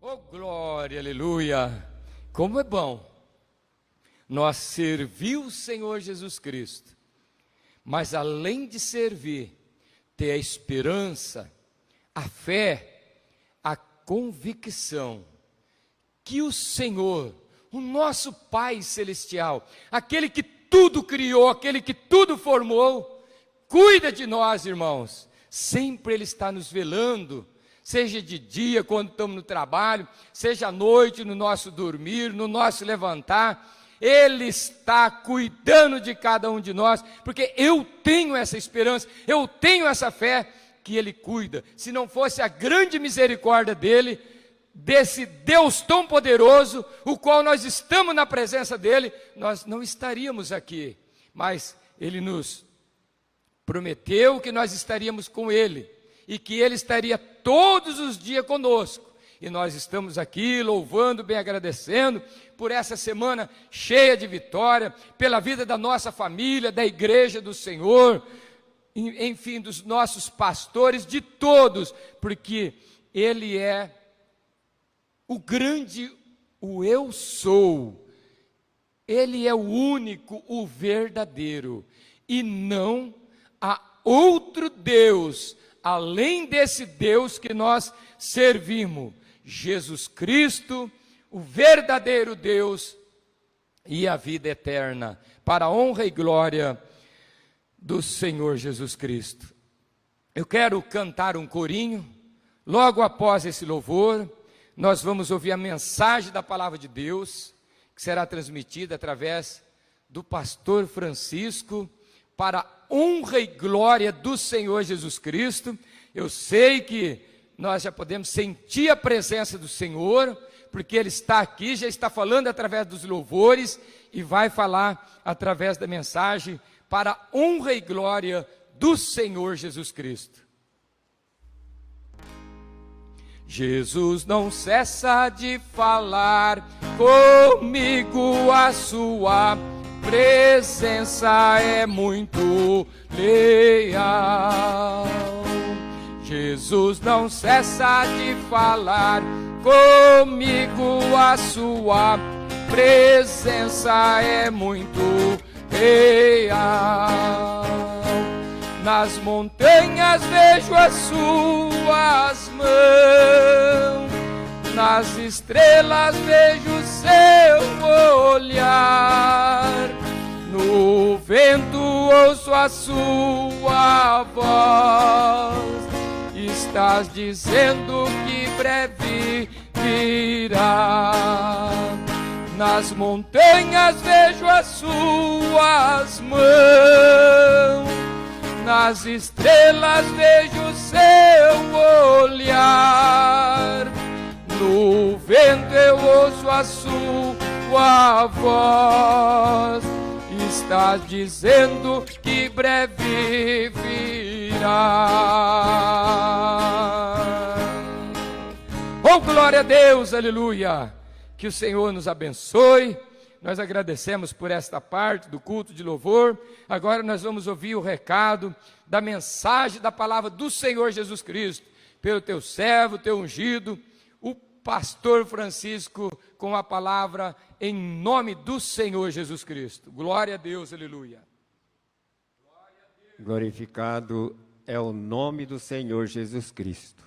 Oh, glória, aleluia! Como é bom nós servir o Senhor Jesus Cristo, mas além de servir, ter a esperança, a fé, a convicção que o Senhor, o nosso Pai Celestial, aquele que tudo criou, aquele que tudo formou, cuida de nós, irmãos. Sempre Ele está nos velando, seja de dia, quando estamos no trabalho, seja à noite, no nosso dormir, no nosso levantar. Ele está cuidando de cada um de nós, porque eu tenho essa esperança, eu tenho essa fé que Ele cuida. Se não fosse a grande misericórdia dEle, desse Deus tão poderoso, o qual nós estamos na presença dEle, nós não estaríamos aqui. Mas Ele nos prometeu que nós estaríamos com Ele, e que Ele estaria todos os dias conosco. E nós estamos aqui louvando, bem agradecendo por essa semana cheia de vitória, pela vida da nossa família, da igreja do Senhor, enfim, dos nossos pastores, de todos, porque Ele é o grande, o eu sou. Ele é o único, o verdadeiro, e não há outro Deus, além desse Deus que nós servimos. Jesus Cristo, o verdadeiro Deus e a vida eterna, para a honra e glória do Senhor Jesus Cristo. Eu quero cantar um corinho. Logo após esse louvor, nós vamos ouvir a mensagem da palavra de Deus, que será transmitida através do pastor Francisco, para a honra e glória do Senhor Jesus Cristo. Eu sei que nós já podemos sentir a presença do Senhor, porque Ele está aqui, já está falando através dos louvores, e vai falar através da mensagem, para a honra e glória do Senhor Jesus Cristo. Jesus não cessa de falar comigo, a sua presença é muito leal. Jesus não cessa de falar comigo, a sua presença é muito real. Nas montanhas vejo as suas mãos, nas estrelas vejo seu olhar, no vento ouço a sua voz. Estás dizendo que breve virá. Nas montanhas vejo as suas mãos, nas estrelas vejo seu olhar, no vento eu ouço a sua voz. Estás dizendo que breve virá. Oh, glória a Deus, aleluia. Que o Senhor nos abençoe. Nós agradecemos por esta parte do culto de louvor. Agora nós vamos ouvir o recado da mensagem da palavra do Senhor Jesus Cristo, pelo teu servo, teu ungido, o pastor Francisco, com a palavra em nome do Senhor Jesus Cristo. Glória a Deus, aleluia. Glorificado é o nome do Senhor Jesus Cristo.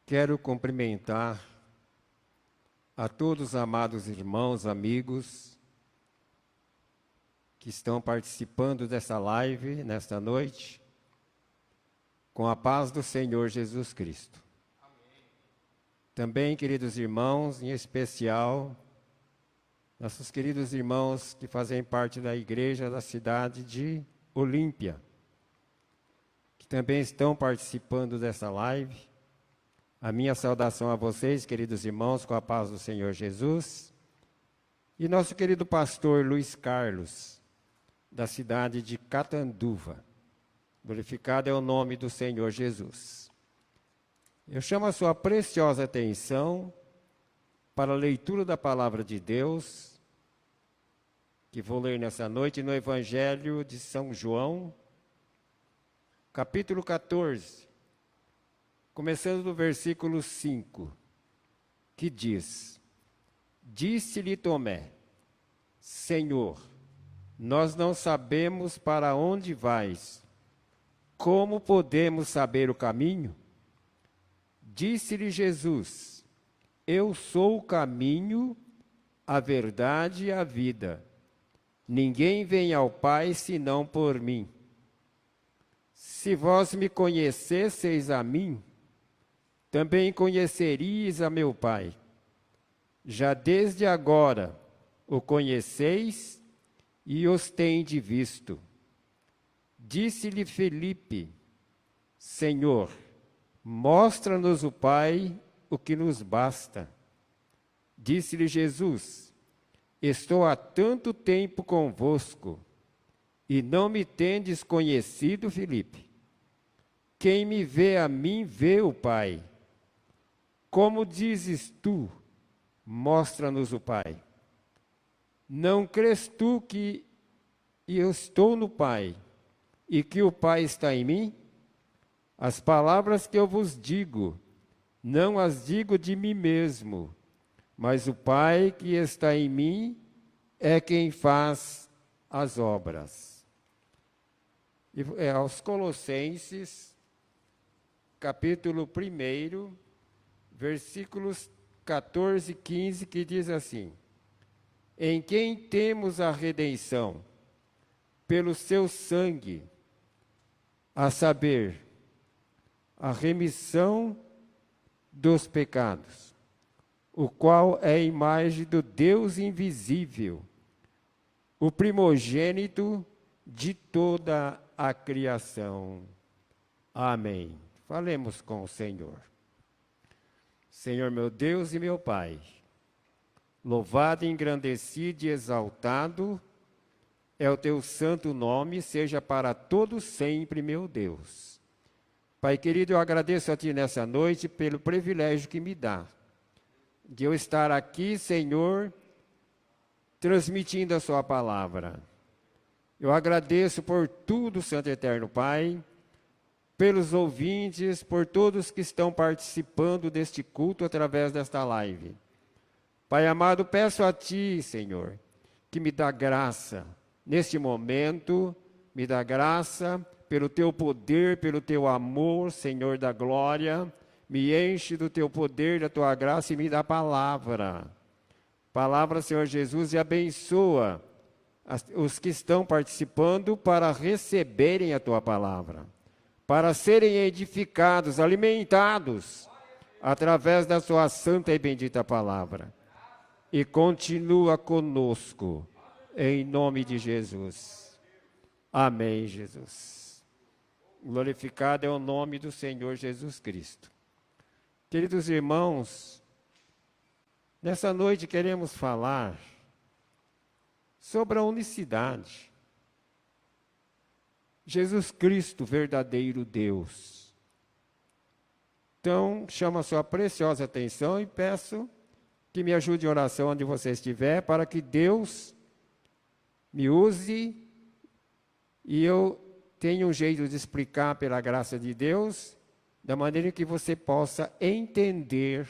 Quero cumprimentar a todos os amados irmãos, amigos, que estão participando dessa live, nesta noite, com a paz do Senhor Jesus Cristo. Amém. Também, queridos irmãos, em especial, nossos queridos irmãos que fazem parte da igreja da cidade de Olímpia, que também estão participando dessa live. A minha saudação a vocês, queridos irmãos, com a paz do Senhor Jesus. E nosso querido pastor Luiz Carlos, da cidade de Catanduva. Glorificado é o nome do Senhor Jesus. Eu chamo a sua preciosa atenção para a leitura da palavra de Deus, que vou ler nessa noite no Evangelho de São João, capítulo 14. Começando do versículo 5, que diz: Disse-lhe Tomé: Senhor, nós não sabemos para onde vais. Como podemos saber o caminho? Disse-lhe Jesus: Eu sou o caminho, a verdade e a vida. Ninguém vem ao Pai senão por mim. Se vós me conhecesseis a mim, também conheceríeis a meu Pai. Já desde agora o conheceis e os tendes visto. Disse-lhe Filipe: Senhor, mostra-nos o Pai, o que nos basta. Disse-lhe Jesus: Estou há tanto tempo convosco, e não me tendes conhecido, Filipe? Quem me vê a mim, vê o Pai. Como dizes tu: Mostra-nos o Pai? Não crês tu que eu estou no Pai, e que o Pai está em mim? As palavras que eu vos digo, não as digo de mim mesmo, mas o Pai que está em mim é quem faz as obras. E aos Colossenses, capítulo 1, versículos 14 e 15, que diz assim: Em quem temos a redenção, pelo seu sangue, a saber, a remissão dos pecados, o qual é a imagem do Deus invisível, o primogênito de toda a criação. Amém. Falemos com o Senhor. Senhor meu Deus e meu Pai, louvado, engrandecido e exaltado é o teu santo nome, seja para todo sempre, meu Deus. Pai querido, eu agradeço a Ti nessa noite pelo privilégio que me dá de eu estar aqui, Senhor, transmitindo a Sua palavra. Eu agradeço por tudo, Santo Eterno Pai, pelos ouvintes, por todos que estão participando deste culto através desta live. Pai amado, peço a Ti, Senhor, que me dá graça neste momento, me dá graça pelo Teu poder, pelo Teu amor, Senhor da glória, me enche do Teu poder, da Tua graça e me dá palavra. Palavra, Senhor Jesus, e abençoa os que estão participando para receberem a Tua palavra, para serem edificados, alimentados, através da Sua santa e bendita palavra. E continua conosco, em nome de Jesus. Amém, Jesus. Glorificado é o nome do Senhor Jesus Cristo. Queridos irmãos, nessa noite queremos falar sobre a unicidade. Jesus Cristo, verdadeiro Deus. Então, chamo a sua preciosa atenção e peço que me ajude em oração onde você estiver, para que Deus me use e eu tenha um jeito de explicar pela graça de Deus, da maneira que você possa entender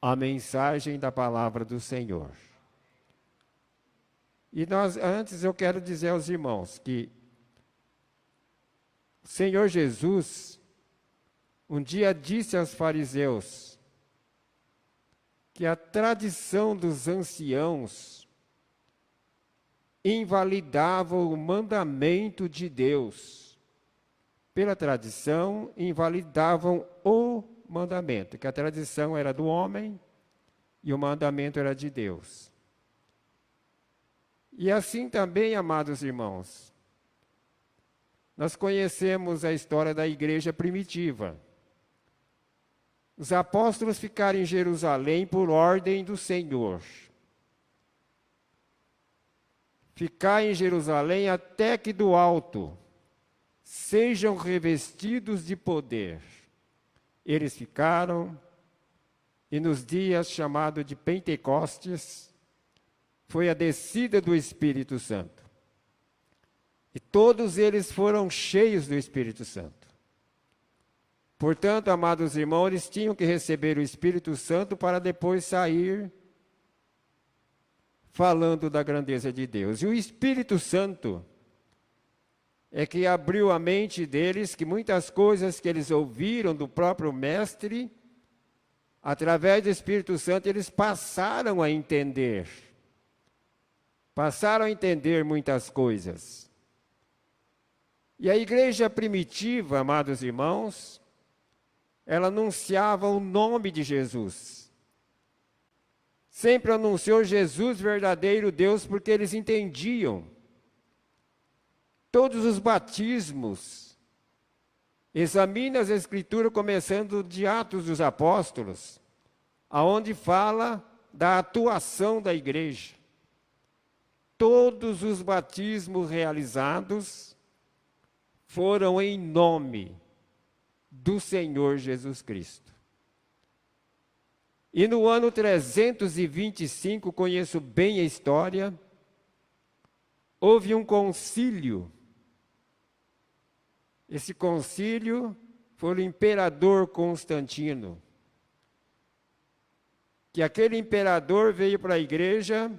a mensagem da palavra do Senhor. E antes eu quero dizer aos irmãos que o Senhor Jesus um dia disse aos fariseus que a tradição dos anciãos invalidava o mandamento de Deus. Pela tradição, invalidavam o mandamento, que a tradição era do homem e o mandamento era de Deus. E assim também, amados irmãos, nós conhecemos a história da igreja primitiva. Os apóstolos ficaram em Jerusalém por ordem do Senhor. Ficar em Jerusalém até que do alto sejam revestidos de poder. Eles ficaram, e nos dias chamados de Pentecostes, foi a descida do Espírito Santo. E todos eles foram cheios do Espírito Santo. Portanto, amados irmãos, eles tinham que receber o Espírito Santo para depois sair falando da grandeza de Deus. E o Espírito Santo é que abriu a mente deles, que muitas coisas que eles ouviram do próprio Mestre, através do Espírito Santo, eles passaram a entender. Passaram a entender muitas coisas. E a igreja primitiva, amados irmãos, ela anunciava o nome de Jesus. Sempre anunciou Jesus, verdadeiro Deus, porque eles entendiam. Todos os batismos, examine as Escrituras, começando de Atos dos Apóstolos, aonde fala da atuação da igreja. Todos os batismos realizados foram em nome do Senhor Jesus Cristo. E no ano 325, conheço bem a história, houve um concílio. Esse concílio foi o imperador Constantino. Que aquele imperador veio para a igreja,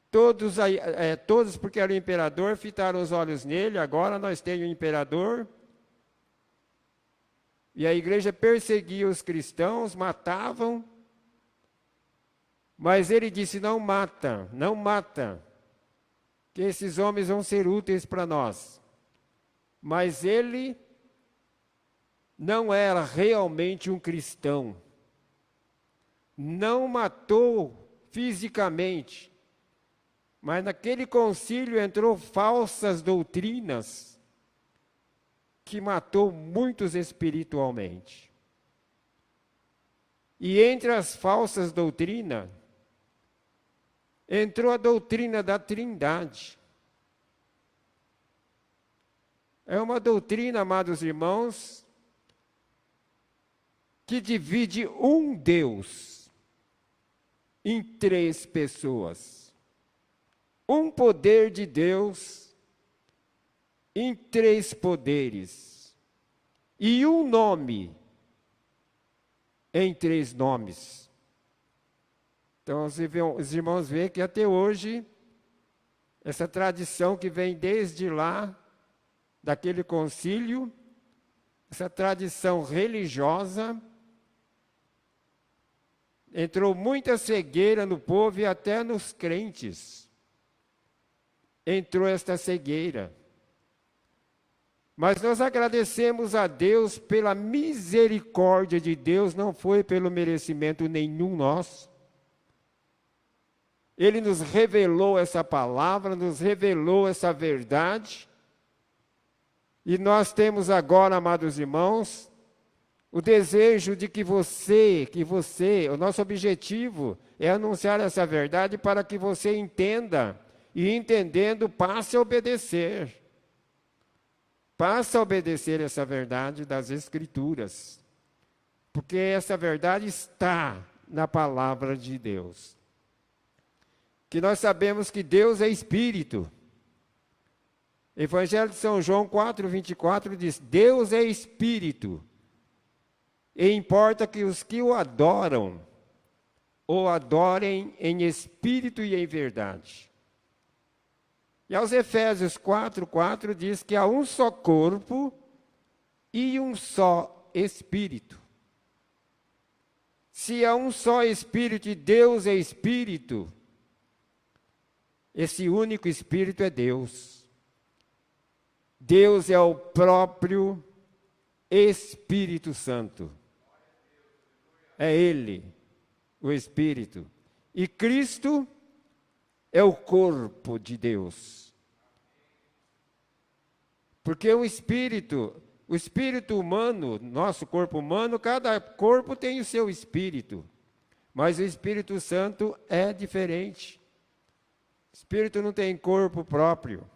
todos porque era o imperador, fitaram os olhos nele, agora nós temos um imperador. E a igreja perseguia os cristãos, matavam, mas ele disse, não mata, não mata, que esses homens vão ser úteis para nós. Mas ele não era realmente um cristão. Não matou fisicamente, mas naquele concílio entrou falsas doutrinas que matou muitos espiritualmente. E entre as falsas doutrinas, entrou a doutrina da Trindade. É uma doutrina, amados irmãos, que divide um Deus em três pessoas. Um poder de Deus em três poderes. E um nome em três nomes. Então, os irmãos veem que até hoje, essa tradição que vem desde lá, daquele concílio, essa tradição religiosa, entrou muita cegueira no povo e até nos crentes. Entrou esta cegueira. Mas nós agradecemos a Deus pela misericórdia de Deus, não foi pelo merecimento nenhum nosso. Ele nos revelou essa palavra, nos revelou essa verdade. E nós temos agora, amados irmãos, o desejo de que você, o nosso objetivo é anunciar essa verdade para que você entenda e entendendo passe a obedecer. Passe a obedecer essa verdade das Escrituras. Porque essa verdade está na palavra de Deus. Que nós sabemos que Deus é Espírito. Evangelho de São João 4:24 diz, Deus é Espírito. E importa que os que o adoram, o adorem em espírito e em verdade. E aos Efésios 4:4 diz que há um só corpo e um só Espírito. Se há um só Espírito e Deus é Espírito, esse único Espírito é Deus. Deus é o próprio Espírito Santo. É Ele, o Espírito. E Cristo é o corpo de Deus. Porque o espírito humano, nosso corpo humano, cada corpo tem o seu espírito. Mas o Espírito Santo é diferente. O Espírito não tem corpo próprio.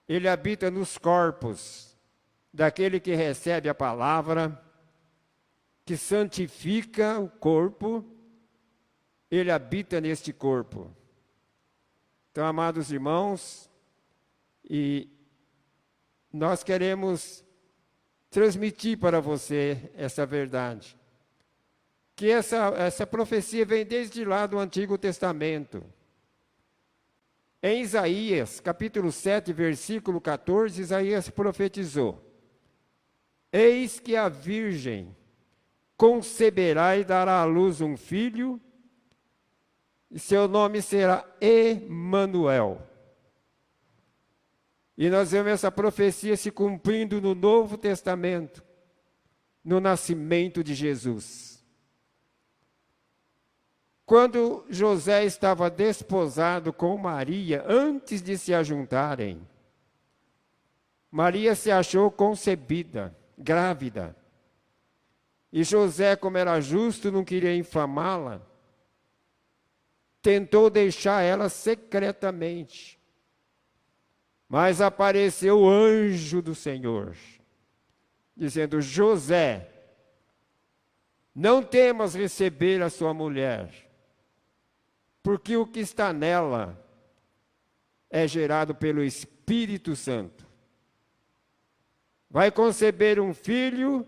Ele habita nos corpos daquele que recebe a palavra, que santifica o corpo, ele habita neste corpo. Então, amados irmãos, e nós queremos transmitir para você essa verdade. Que essa profecia vem desde lá do Antigo Testamento. Em Isaías, capítulo 7, versículo 14, Isaías profetizou: Eis que a virgem conceberá e dará à luz um filho, e seu nome será Emanuel. E nós vemos essa profecia se cumprindo no Novo Testamento, no nascimento de Jesus. Quando José estava desposado com Maria, antes de se ajuntarem, Maria se achou concebida, grávida. E José, como era justo, não queria infamá-la, tentou deixar ela secretamente. Mas apareceu o anjo do Senhor, dizendo: José, não temas receber a sua mulher, porque o que está nela é gerado pelo Espírito Santo. Vai conceber um filho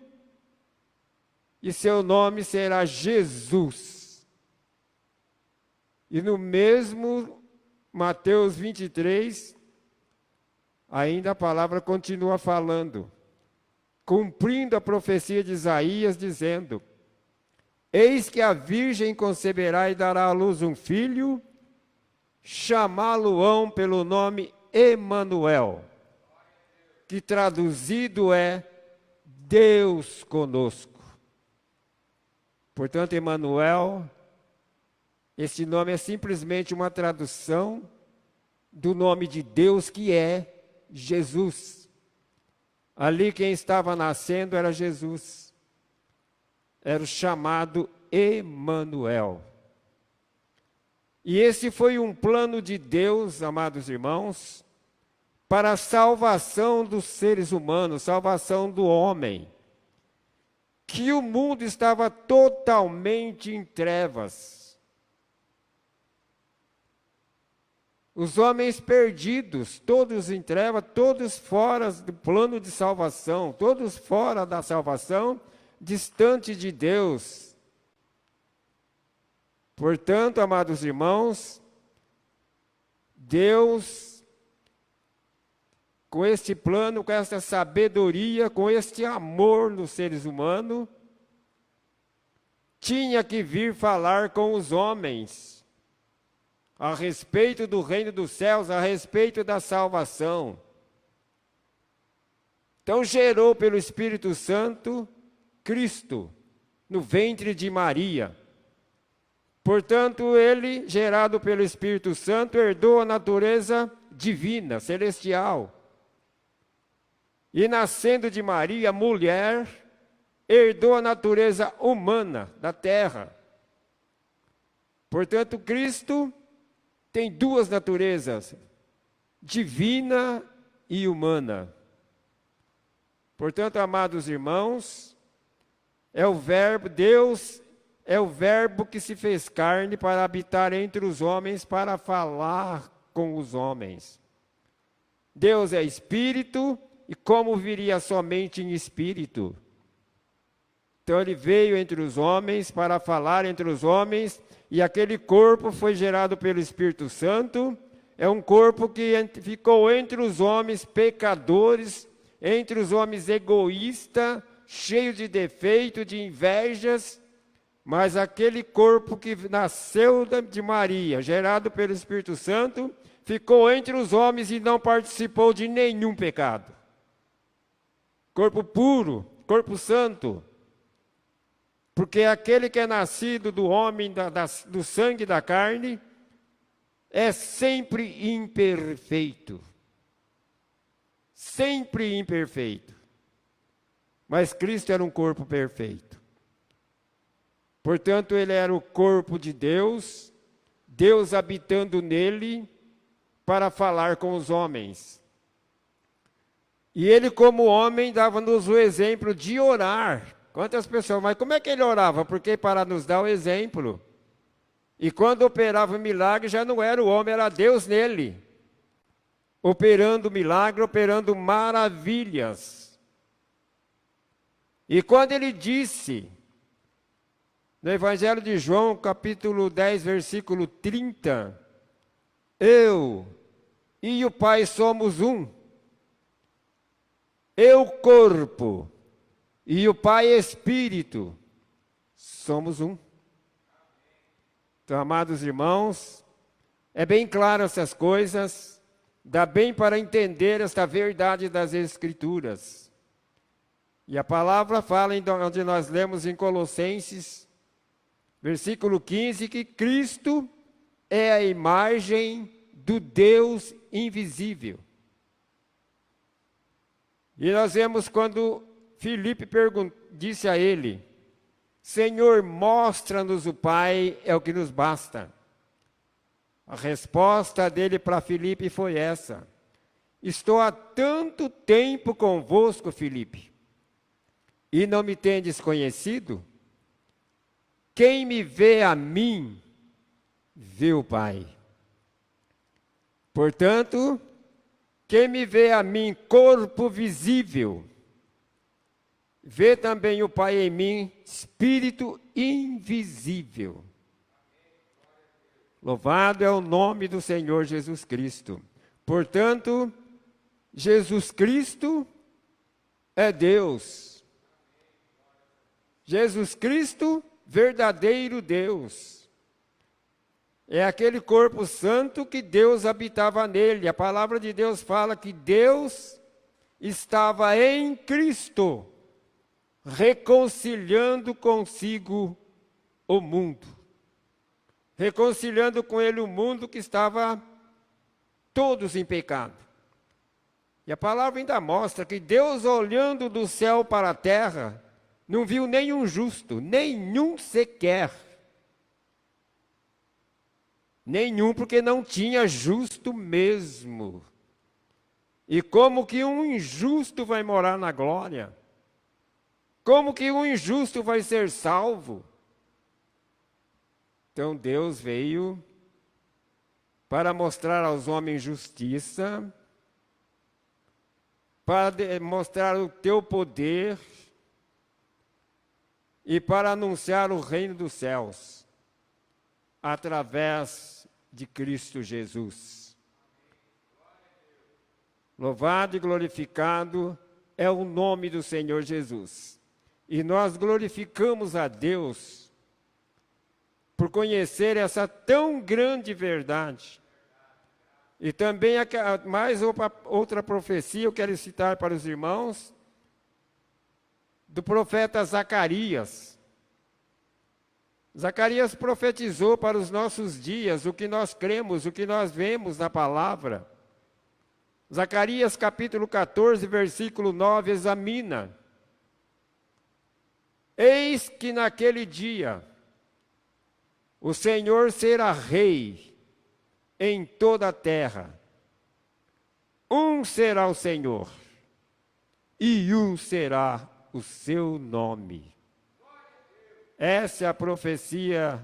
e seu nome será Jesus. E no mesmo Mateus 23, ainda a palavra continua falando, cumprindo a profecia de Isaías, dizendo: Eis que a virgem conceberá e dará à luz um filho, chamá-lo-ão pelo nome Emanuel, que traduzido é Deus conosco. Portanto, Emanuel, esse nome é simplesmente uma tradução do nome de Deus, que é Jesus. Ali quem estava nascendo era Jesus. Era o chamado Emanuel. E esse foi um plano de Deus, amados irmãos, para a salvação dos seres humanos, salvação do homem. Que o mundo estava totalmente em trevas. Os homens perdidos, todos em trevas, todos fora do plano de salvação, todos fora da salvação, distante de Deus. Portanto, amados irmãos, Deus, com este plano, com esta sabedoria, com este amor nos seres humanos, tinha que vir falar com os homens a respeito do reino dos céus, a respeito da salvação. Então gerou pelo Espírito Santo Cristo no ventre de Maria. Portanto, ele, gerado pelo Espírito Santo, herdou a natureza divina, celestial. E nascendo de Maria, mulher, herdou a natureza humana da terra. Portanto, Cristo tem duas naturezas, divina e humana. Portanto, amados irmãos, é o verbo, Deus é o verbo que se fez carne para habitar entre os homens, para falar com os homens. Deus é espírito, e como viria somente em espírito? Então ele veio entre os homens para falar entre os homens, e aquele corpo foi gerado pelo Espírito Santo. É um corpo que ficou entre os homens pecadores, entre os homens egoístas, cheio de defeito, de invejas, mas aquele corpo que nasceu de Maria, gerado pelo Espírito Santo, ficou entre os homens e não participou de nenhum pecado. Corpo puro, corpo santo, porque aquele que é nascido do homem, do sangue e da carne, é sempre imperfeito. Sempre imperfeito. Mas Cristo era um corpo perfeito. Portanto, ele era o corpo de Deus, Deus habitando nele para falar com os homens. E ele, como homem, dava-nos o exemplo de orar. Quantas pessoas, mas como é que ele orava? Porque para nos dar o exemplo. E quando operava o milagre, já não era o homem, era Deus nele. Operando milagre, operando maravilhas. E quando ele disse, no Evangelho de João, capítulo 10, versículo 30, eu e o Pai somos um. Eu, corpo, e o Pai, espírito, somos um. Então, amados irmãos, é bem claro essas coisas, dá bem para entender esta verdade das Escrituras. E a palavra fala, onde nós lemos em Colossenses, versículo 15, que Cristo é a imagem do Deus invisível. E nós vemos quando Filipe disse a ele, Senhor, mostra-nos o Pai, é o que nos basta. A resposta dele para Filipe foi essa, estou há tanto tempo convosco, Filipe, e não me tendes conhecido? Quem me vê a mim, vê o Pai. Portanto, quem me vê a mim, corpo visível, vê também o Pai em mim, espírito invisível. Louvado é o nome do Senhor Jesus Cristo. Portanto, Jesus Cristo é Deus. Jesus Cristo, verdadeiro Deus. É aquele corpo santo que Deus habitava nele. A palavra de Deus fala que Deus estava em Cristo, reconciliando consigo o mundo. Reconciliando com ele o mundo que estava todos em pecado. E a palavra ainda mostra que Deus, olhando do céu para a terra, não viu nenhum justo, nenhum sequer. Nenhum, porque não tinha justo mesmo. E como que um injusto vai morar na glória? Como que um injusto vai ser salvo? Então Deus veio para mostrar aos homens justiça, para mostrar o teu poder e para anunciar o reino dos céus, através de Cristo Jesus. Louvado e glorificado é o nome do Senhor Jesus. E nós glorificamos a Deus por conhecer essa tão grande verdade. E também mais outra profecia eu quero citar para os irmãos, do profeta Zacarias. Zacarias profetizou para os nossos dias o que nós cremos, o que nós vemos na palavra. Zacarias capítulo 14, versículo 9, examina. Eis que naquele dia o Senhor será rei em toda a terra. Um será o Senhor, e um será o seu nome. Essa é a profecia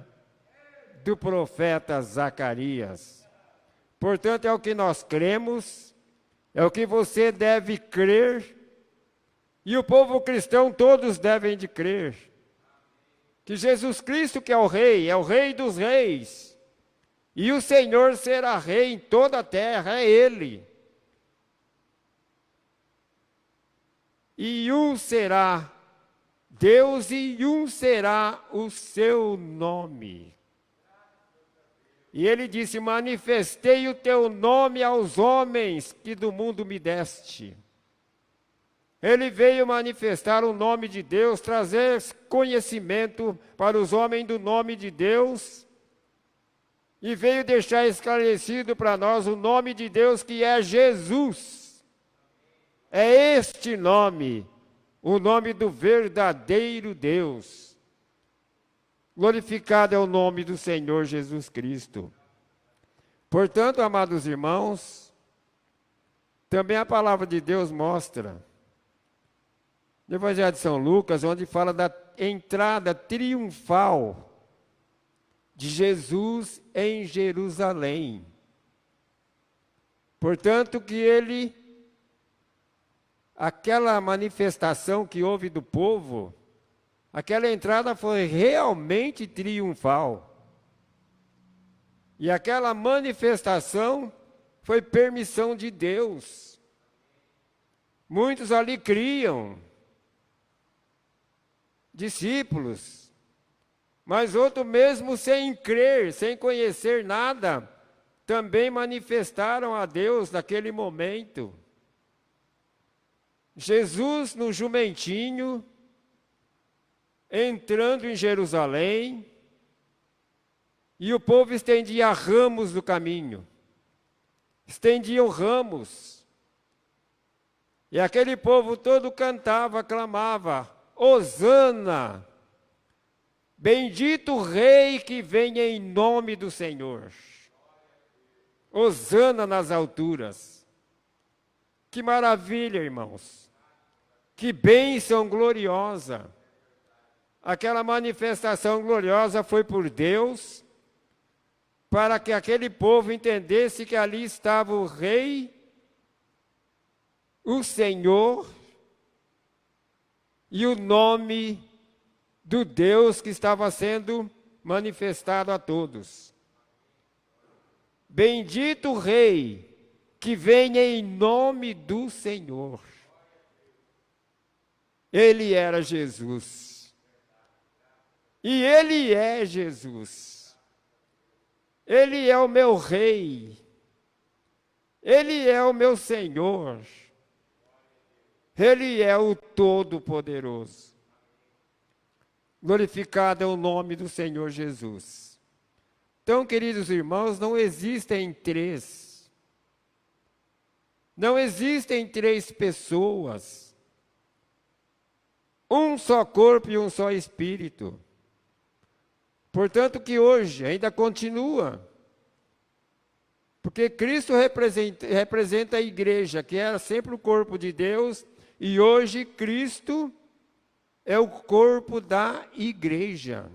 do profeta Zacarias. Portanto, é o que nós cremos, é o que você deve crer, e o povo cristão todos devem de crer. Que Jesus Cristo, que é o Rei dos reis, e o Senhor será Rei em toda a terra, é Ele. E um será Deus, e um será o seu nome. E ele disse, manifestei o teu nome aos homens que do mundo me deste. Ele veio manifestar o nome de Deus, trazer conhecimento para os homens do nome de Deus, e veio deixar esclarecido para nós o nome de Deus, que é Jesus. É este nome, o nome do verdadeiro Deus. Glorificado é o nome do Senhor Jesus Cristo. Portanto, amados irmãos, também a palavra de Deus mostra, no Evangelho de São Lucas, onde fala da entrada triunfal de Jesus em Jerusalém. Portanto, que ele aquela manifestação que houve do povo, aquela entrada foi realmente triunfal. E aquela manifestação foi permissão de Deus. Muitos ali criam, discípulos, mas outros mesmo sem crer, sem conhecer nada, também manifestaram a Deus naquele momento. Jesus no jumentinho, entrando em Jerusalém, e o povo estendia ramos do caminho, estendiam ramos, e aquele povo todo cantava, clamava, Hosana, bendito o Rei que vem em nome do Senhor. Hosana nas alturas. Que maravilha, irmãos. Que bênção gloriosa. Aquela manifestação gloriosa foi por Deus, para que aquele povo entendesse que ali estava o Rei, o Senhor, e o nome do Deus que estava sendo manifestado a todos. Bendito o Rei que vem em nome do Senhor. Ele era Jesus. E Ele é Jesus. Ele é o meu Rei. Ele é o meu Senhor. Ele é o Todo-Poderoso. Glorificado é o nome do Senhor Jesus. Então, queridos irmãos, não existem três. Não existem três pessoas. Um só corpo e um só espírito. Portanto, que hoje ainda continua. Porque Cristo representa a igreja, que era sempre o corpo de Deus, e hoje Cristo é o corpo da igreja.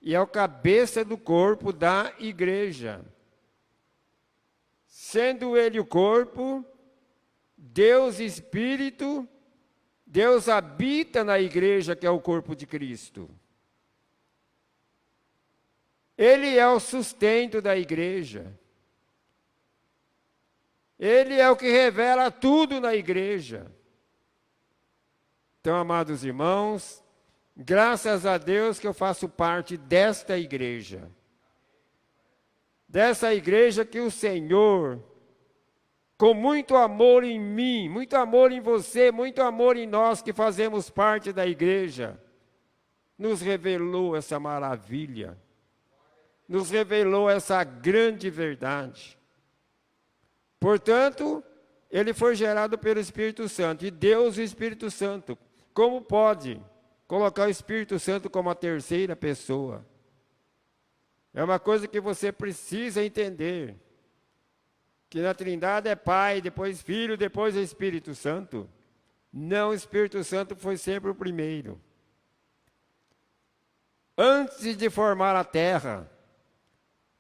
E é o cabeça do corpo da igreja. Sendo Ele o corpo, Deus Espírito, Deus habita na igreja, que é o corpo de Cristo. Ele é o sustento da igreja. Ele é o que revela tudo na igreja. Então, amados irmãos, graças a Deus que eu faço parte desta igreja. Dessa igreja que o Senhor, com muito amor em mim, muito amor em você, muito amor em nós que fazemos parte da igreja, nos revelou essa maravilha, nos revelou essa grande verdade. Portanto, ele foi gerado pelo Espírito Santo, e Deus, o Espírito Santo, como pode colocar o Espírito Santo como a terceira pessoa? É uma coisa que você precisa entender, que na Trindade é Pai, depois Filho, depois é Espírito Santo. Não, o Espírito Santo foi sempre o primeiro. Antes de formar a terra,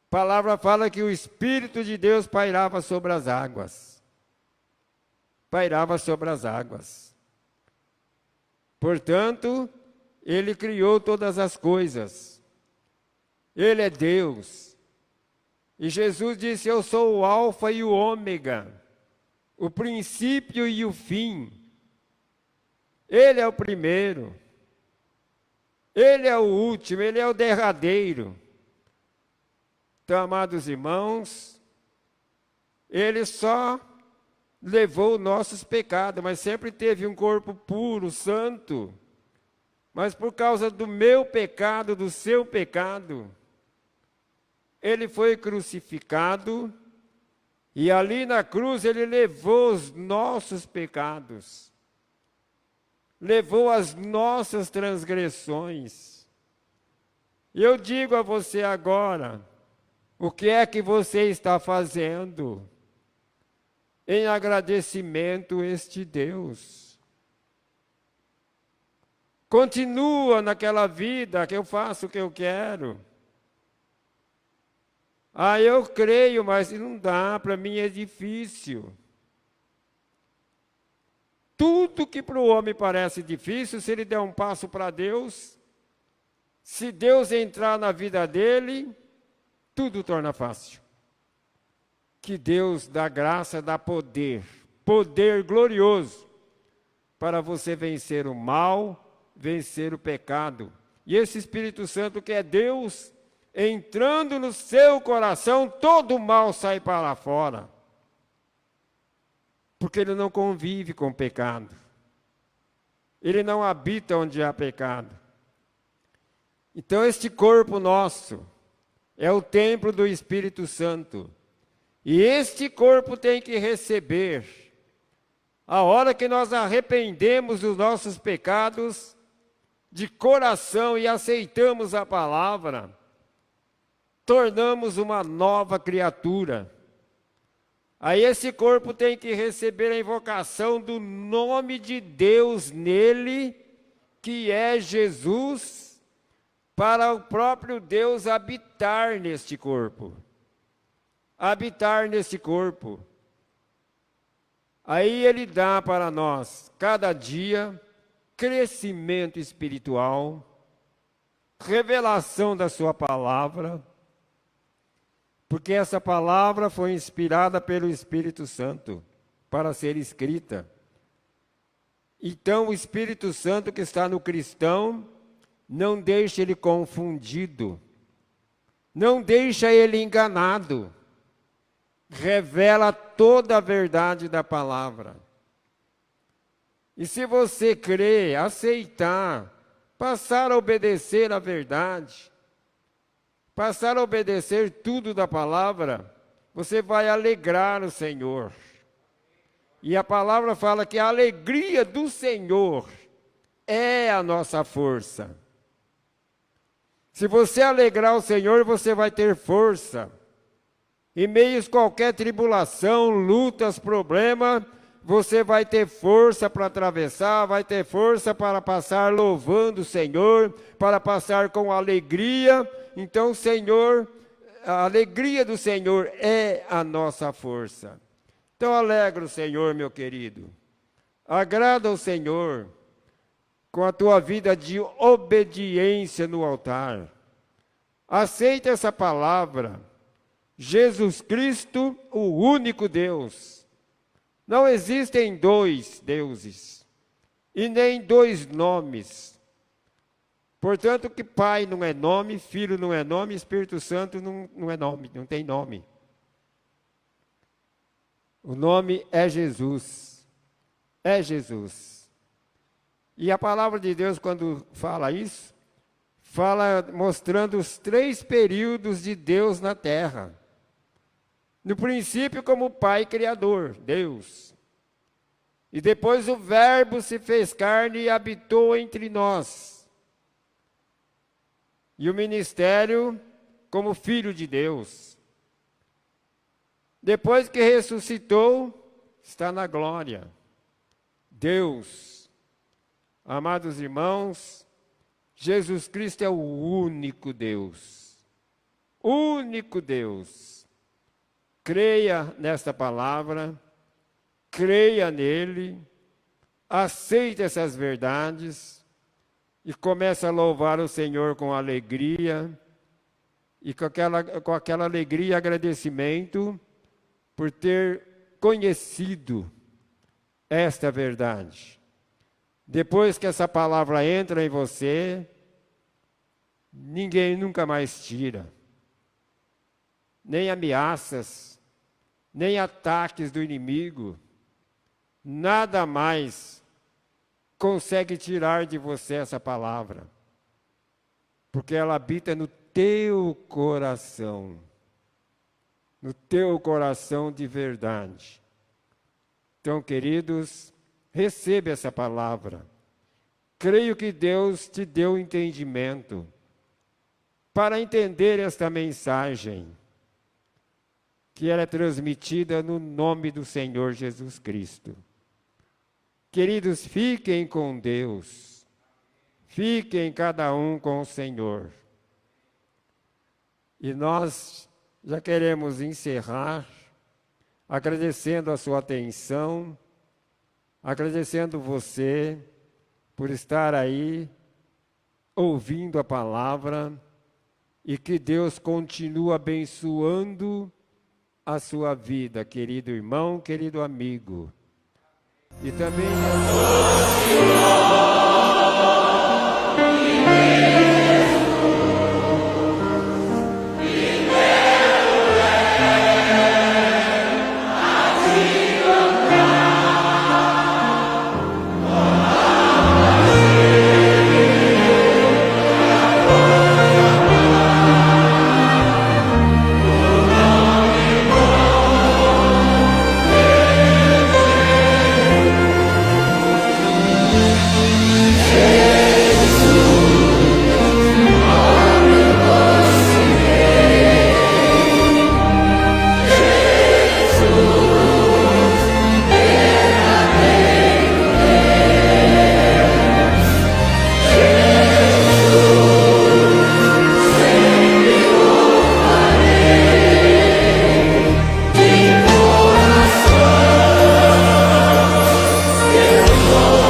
a palavra fala que o Espírito de Deus pairava sobre as águas. Pairava sobre as águas. Portanto, Ele criou todas as coisas. Ele é Deus. E Jesus disse, eu sou o alfa e o ômega, o princípio e o fim. Ele é o primeiro. Ele é o último, Ele é o derradeiro. Então, amados irmãos, Ele só levou nossos pecados, mas sempre teve um corpo puro, santo. Mas por causa do meu pecado, do seu pecado, Ele foi crucificado, e ali na cruz Ele levou os nossos pecados, levou as nossas transgressões. E eu digo a você agora, o que é que você está fazendo em agradecimento a este Deus? Continua naquela vida que eu faço o que eu quero. Ah, eu creio, mas não dá, para mim é difícil. tudo que para o homem parece difícil, se ele der um passo para Deus, se Deus entrar na vida dele, tudo torna fácil. Que Deus dá graça, dá poder, poder glorioso, para você vencer o mal, vencer o pecado. E esse Espírito Santo que é Deus, entrando no seu coração, todo o mal sai para fora. Porque ele não convive com o pecado. Ele não habita onde há pecado. Então este corpo nosso é o templo do Espírito Santo. E este corpo tem que receber, a hora que nós arrependemos dos nossos pecados, de coração e aceitamos a palavra, tornamos uma nova criatura. Aí esse corpo tem que receber a invocação do nome de Deus nele, que é Jesus, para o próprio Deus habitar neste corpo. Habitar nesse corpo. Aí ele dá para nós, cada dia, crescimento espiritual, revelação da sua palavra, porque essa palavra foi inspirada pelo Espírito Santo para ser escrita. Então o Espírito Santo que está no cristão, não deixa ele confundido, não deixa ele enganado, revela toda a verdade da palavra. E se você crer, aceitar, passar a obedecer a verdade, passar a obedecer tudo da palavra, você vai alegrar o Senhor. E a palavra fala que a alegria do Senhor é a nossa força. Se você alegrar o Senhor, você vai ter força. Em meio a qualquer tribulação, lutas, problema, você vai ter força para atravessar, vai ter força para passar louvando o Senhor, para passar com alegria. Então, Senhor, a alegria do Senhor é a nossa força. Então, alegra o Senhor, meu querido. Agrada o Senhor com a tua vida de obediência no altar. Aceita essa palavra. Jesus Cristo, o único Deus. Não existem dois deuses e nem dois nomes. Portanto, que Pai não é nome, Filho não é nome, Espírito Santo não é nome, não tem nome. O nome é Jesus. É Jesus. E a palavra de Deus, quando fala isso, fala mostrando os 3 períodos de Deus na terra. No princípio, como Pai Criador, Deus. E depois o Verbo se fez carne e habitou entre nós. E o ministério como Filho de Deus. Depois que ressuscitou, está na glória. Deus. Amados irmãos, Jesus Cristo é o único Deus. Único Deus. Creia nesta palavra, creia nele, aceite essas verdades e comece a louvar o Senhor com alegria e com aquela alegria e agradecimento por ter conhecido esta verdade. Depois que essa palavra entra em você, ninguém nunca mais tira. Nem ameaças, nem ataques do inimigo, nada mais consegue tirar de você essa palavra, porque ela habita no teu coração de verdade. Então, queridos, receba essa palavra. Creio que Deus te deu entendimento para entender esta mensagem, que ela é transmitida no nome do Senhor Jesus Cristo. Queridos, fiquem com Deus. Fiquem cada um com o Senhor. E nós já queremos encerrar agradecendo a sua atenção, agradecendo você por estar aí ouvindo a palavra e que Deus continue abençoando a sua vida, querido irmão, querido amigo. E também Oh